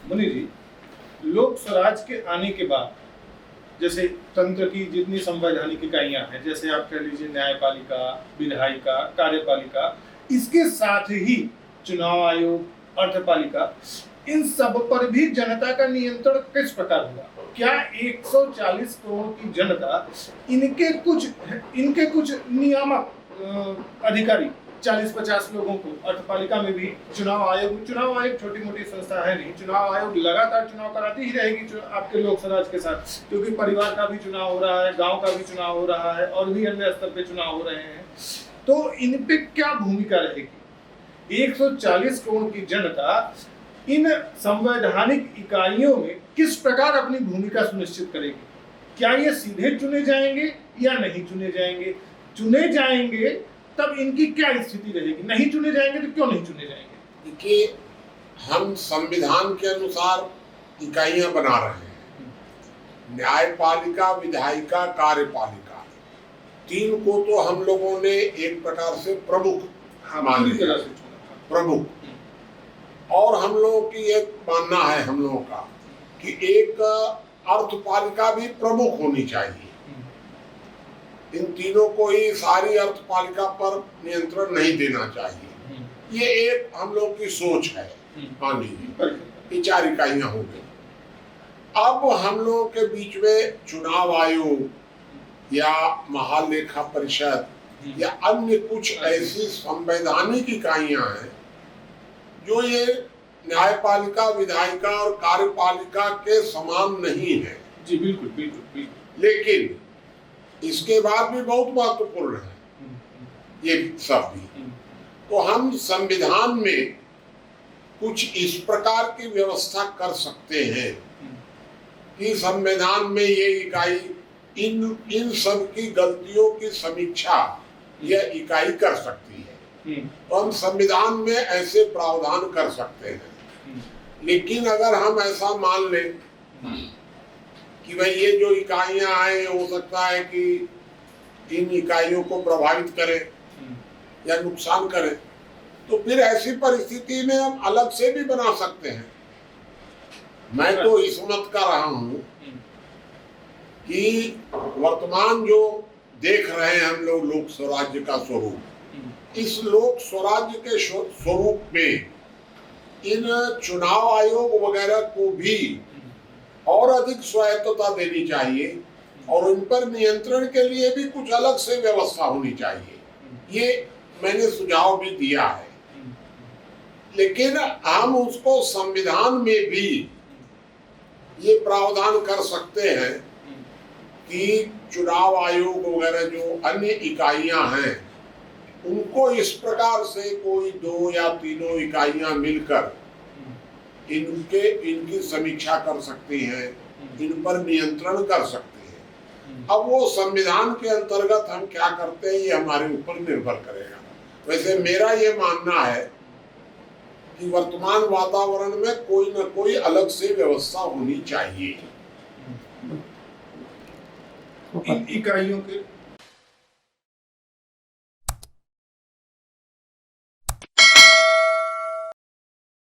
मुनि जी, लोक स्वराज के आने के बाद जैसे तंत्र की जितनी संवैधानिक इकाइयां हैं, जैसे आप कह लीजिए न्यायपालिका, विधायिका, कार्यपालिका, इसके साथ ही चुनाव आयोग, अर्धपालिका, इन सब पर भी जनता का नियंत्रण किस प्रकार हुआ? क्या 140 करोड़ की जनता इनके कुछ नियामक अधिकारी 40-50 लोगों को, अर्धपालिका में भी चुनाव आयोग छोटी मोटी संस्था है नहीं, चुनाव आयोग लगातार चुनाव कराती ही रहेगी आपके लोक स्वराज के साथ, क्योंकि परिवार का भी चुनाव हो रहा है, गांव का भी चुनाव हो रहा है और भी अन्य स्तर पे चुनाव हो रहे हैं। तो इन पे क्या भूमिका रहेगी? 140 करोड़ की जनता इन संवैधानिक इकाइयों में किस प्रकार अपनी भूमिका सुनिश्चित करेगी? क्या ये सीधे चुने जाएंगे या नहीं चुने जाएंगे? चुने जाएंगे तब इनकी क्या स्थिति रहेगी? नहीं चुने जाएंगे तो क्यों नहीं चुने जाएंगे? देखिए, हम संविधान के अनुसार इकाइयां बना रहे हैं, न्यायपालिका, विधायिका, कार्यपालिका, तीन को तो हम लोगों ने एक प्रकार से प्रमुख मान लिया, प्रमुख। और हम लोगों की एक मानना है हम लोगों का कि एक अर्थपालिका भी प्रमुख होनी चाहिए। इन तीनों को ही सारी अर्थपालिका पर नियंत्रण नहीं देना चाहिए, ये एक हम लोग की सोच है। मान लीजिए ये 4 इकाइयां हो गई। अब हम लोगों के बीच में चुनाव आयोग या महालेखा परिषद या अन्य कुछ ऐसी संवैधानिक इकाइयां हैं जो ये न्यायपालिका, विधायिका और कार्यपालिका के समान नहीं है। जी बिल्कुल बिल्कुल बिल्कुल। लेकिन इसके बाद भी बहुत महत्वपूर्ण है ये सब भी। तो हम संविधान में कुछ इस प्रकार की व्यवस्था कर सकते हैं कि संविधान में ये इकाई इन सब की गलतियों की समीक्षा यह इकाई कर सकती है। तो हम संविधान में ऐसे प्रावधान कर सकते हैं। लेकिन अगर हम ऐसा मान लें कि भाई ये जो इकाइयां आए हो सकता है कि इन इकाइयों को प्रभावित करें या नुकसान करें, तो फिर ऐसी परिस्थिति में हम अलग से भी बना सकते हैं। मैं तो इस मत का रहा हूं कि वर्तमान जो देख रहे हैं हम लोग लोक स्वराज्य का स्वरूप, इस लोक स्वराज्य के स्वरूप में इन चुनाव आयोग वगैरह को भी और अधिक स्वायत्तता देनी चाहिए और उन पर नियंत्रण के लिए भी कुछ अलग से व्यवस्था होनी चाहिए। ये मैंने सुझाव भी दिया है। लेकिन हम उसको संविधान में भी ये प्रावधान कर सकते हैं कि चुनाव आयोग वगैरह जो अन्य इकाइयां हैं उनको इस प्रकार से कोई 2 या 3 इकाइयां मिलकर इनकी समीक्षा कर सकती हैं, इन पर नियंत्रण कर सकती हैं। अब वो संविधान के अंतर्गत हम क्या करते हैं ये हमारे ऊपर निर्भर करेगा। वैसे मेरा ये मानना है कि वर्तमान वातावरण में कोई न कोई अलग से व्यवस्था होनी चाहिए। इन इकाइयों के